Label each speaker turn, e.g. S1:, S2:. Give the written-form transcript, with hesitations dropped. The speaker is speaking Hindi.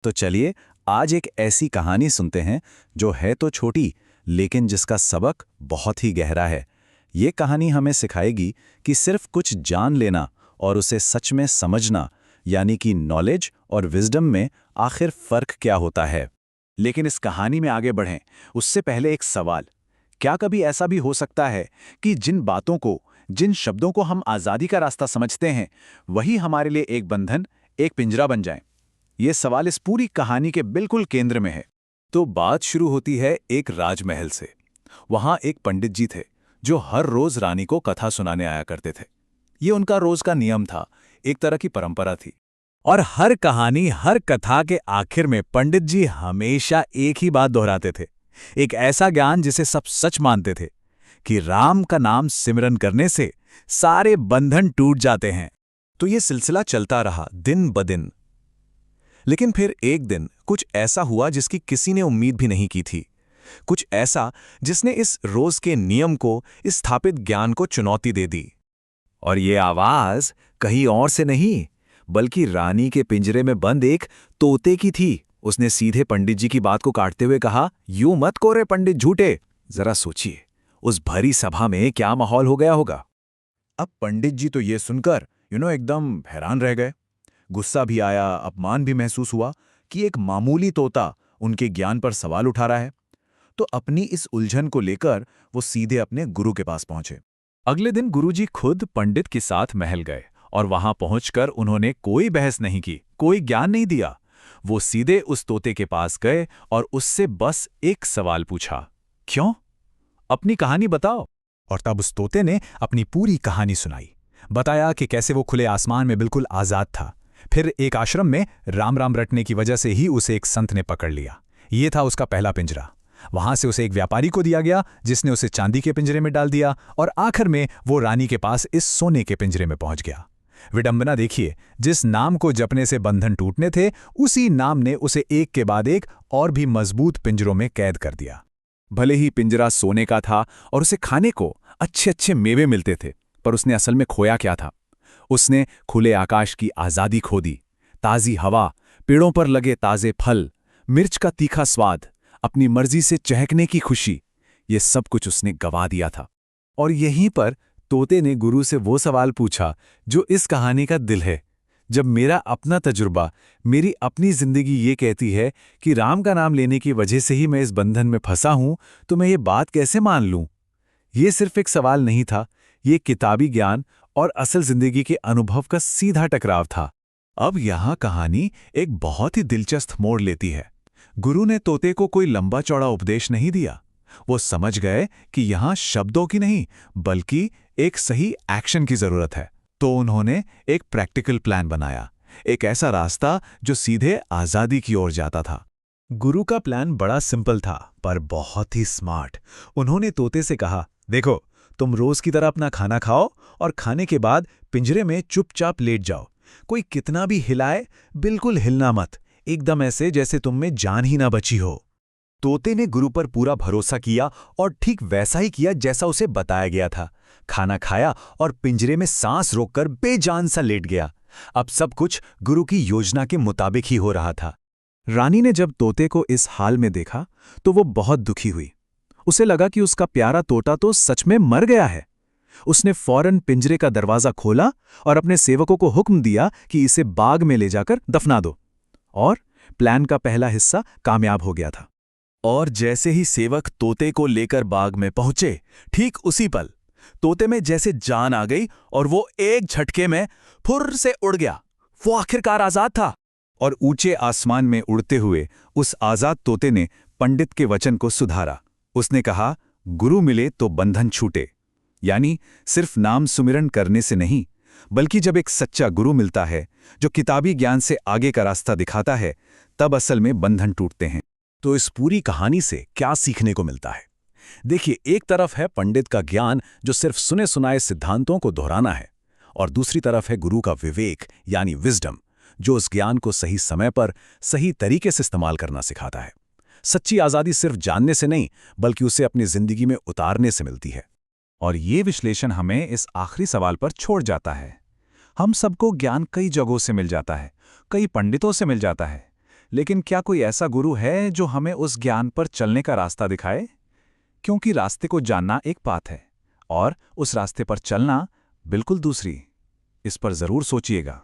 S1: तो चलिए आज एक ऐसी कहानी सुनते हैं जो है तो छोटी लेकिन जिसका सबक बहुत ही गहरा है। ये कहानी हमें सिखाएगी कि सिर्फ कुछ जान लेना और उसे सच में समझना यानी कि नॉलेज और विजडम में आखिर फर्क क्या होता है। लेकिन इस कहानी में आगे बढ़ें उससे पहले एक सवाल, क्या कभी ऐसा भी हो सकता है कि जिन बातों को, जिन शब्दों को हम आज़ादी का रास्ता समझते हैं वही हमारे लिए एक बंधन, एक पिंजरा बन जाएं? ये सवाल इस पूरी कहानी के बिल्कुल केंद्र में है। तो बात शुरू होती है एक राजमहल से। वहां एक पंडित जी थे जो हर रोज रानी को कथा सुनाने आया करते थे। ये उनका रोज का नियम था, एक तरह की परंपरा थी। और हर कहानी, हर कथा के आखिर में पंडित जी हमेशा एक ही बात दोहराते थे, एक ऐसा ज्ञान जिसे सब सच मानते थे कि राम का नाम सिमरन करने से सारे बंधन टूट जाते हैं। तो ये सिलसिला चलता रहा दिन ब दिन। लेकिन फिर एक दिन कुछ ऐसा हुआ जिसकी किसी ने उम्मीद भी नहीं की थी। कुछ ऐसा जिसने इस रोज के नियम को, इस स्थापित ज्ञान को चुनौती दे दी। और ये आवाज कहीं और से नहीं बल्कि रानी के पिंजरे में बंद एक तोते की थी। उसने सीधे पंडित जी की बात को काटते हुए कहा, यूं मत कोरे पंडित झूठे। जरा सोचिए उस भरी सभा में क्या माहौल हो गया होगा। अब पंडित जी तो ये सुनकर एकदम हैरान रह गए। गुस्सा भी आया, अपमान भी महसूस हुआ कि एक मामूली तोता उनके ज्ञान पर सवाल उठा रहा है। तो अपनी इस उलझन को लेकर वो सीधे अपने गुरु के पास पहुंचे। अगले दिन गुरुजी खुद पंडित के साथ महल गए और वहां पहुंचकर उन्होंने कोई बहस नहीं की, कोई ज्ञान नहीं दिया। वो सीधे उस तोते के पास गए और उससे बस एक सवाल पूछा, क्यों? अपनी कहानी बताओ। और तब उस तोते ने अपनी पूरी कहानी सुनाई। बताया कि कैसे वो खुले आसमान में बिल्कुल आजाद था। फिर एक आश्रम में राम राम रटने की वजह से ही उसे एक संत ने पकड़ लिया। ये था उसका पहला पिंजरा। वहां से उसे एक व्यापारी को दिया गया जिसने उसे चांदी के पिंजरे में डाल दिया और आखिर में वो रानी के पास इस सोने के पिंजरे में पहुंच गया। विडंबना देखिए, जिस नाम को जपने से बंधन टूटने थे उसी नाम ने उसे एक के बाद एक और भी मजबूत पिंजरों में कैद कर दिया। भले ही पिंजरा सोने का था और उसे खाने को अच्छे अच्छे मेवे मिलते थे, पर उसने असल में खोया क्या था? उसने खुले आकाश की आज़ादी खो दी। ताज़ी हवा, पेड़ों पर लगे ताज़े फल, मिर्च का तीखा स्वाद, अपनी मर्जी से चहकने की खुशी, ये सब कुछ उसने गवा दिया था। और यहीं पर तोते ने गुरु से वो सवाल पूछा जो इस कहानी का दिल है। जब मेरा अपना तजुर्बा, मेरी अपनी जिंदगी ये कहती है कि राम का नाम लेने की वजह से ही मैं इस बंधन में फंसा हूं, तो मैं ये बात कैसे मान लूं? ये सिर्फ एक सवाल नहीं था, ये किताबी ज्ञान और असल जिंदगी के अनुभव का सीधा टकराव था। अब यहां कहानी एक बहुत ही दिलचस्प मोड़ लेती है। गुरु ने तोते को कोई लंबा चौड़ा उपदेश नहीं दिया। वो समझ गए कि यहां शब्दों की नहीं बल्कि एक सही एक्शन की जरूरत है। तो उन्होंने एक प्रैक्टिकल प्लान बनाया, एक ऐसा रास्ता जो सीधे आजादी की ओर जाता था। गुरु का प्लान बड़ा सिंपल था पर बहुत ही स्मार्ट। उन्होंने तोते से कहा, देखो, तुम रोज की तरह अपना खाना खाओ और खाने के बाद पिंजरे में चुपचाप लेट जाओ। कोई कितना भी हिलाए, बिल्कुल हिलना मत, एकदम ऐसे जैसे तुम में जान ही ना बची हो। तोते ने गुरु पर पूरा भरोसा किया और ठीक वैसा ही किया जैसा उसे बताया गया था। खाना खाया और पिंजरे में सांस रोककर बेजान सा लेट गया। अब सब कुछ गुरु की योजना के मुताबिक ही हो रहा था। रानी ने जब तोते को इस हाल में देखा तो वो बहुत दुखी हुई। उसे लगा कि उसका प्यारा तोता तो सच में मर गया है। उसने फौरन पिंजरे का दरवाजा खोला और अपने सेवकों को हुक्म दिया कि इसे बाग में ले जाकर दफना दो। और प्लान का पहला हिस्सा कामयाब हो गया था। और जैसे ही सेवक तोते को लेकर बाग में पहुंचे, ठीक उसी पल तोते में जैसे जान आ गई और वो एक झटके में फुर्र से उड़ गया। वो आखिरकार आजाद था। और ऊंचे आसमान में उड़ते हुए उस आजाद तोते ने पंडित के वचन को सुधारा। उसने कहा, गुरु मिले तो बंधन छूटे। यानी सिर्फ नाम सुमिरन करने से नहीं, बल्कि जब एक सच्चा गुरु मिलता है जो किताबी ज्ञान से आगे का रास्ता दिखाता है, तब असल में बंधन टूटते हैं। तो इस पूरी कहानी से क्या सीखने को मिलता है? देखिए, एक तरफ है पंडित का ज्ञान जो सिर्फ सुने सुनाए सिद्धांतों को दोहराना है, और दूसरी तरफ है गुरु का विवेक यानी विजडम, जो उस ज्ञान को सही समय पर सही तरीके से इस्तेमाल करना सिखाता है। सच्ची आज़ादी सिर्फ जानने से नहीं बल्कि उसे अपनी जिंदगी में उतारने से मिलती है। और ये विश्लेषण हमें इस आखिरी सवाल पर छोड़ जाता है। हम सबको ज्ञान कई जगहों से मिल जाता है, कई पंडितों से मिल जाता है, लेकिन क्या कोई ऐसा गुरु है जो हमें उस ज्ञान पर चलने का रास्ता दिखाए? क्योंकि रास्ते को जानना एक बात है और उस रास्ते पर चलना बिल्कुल दूसरी। इस पर जरूर सोचिएगा।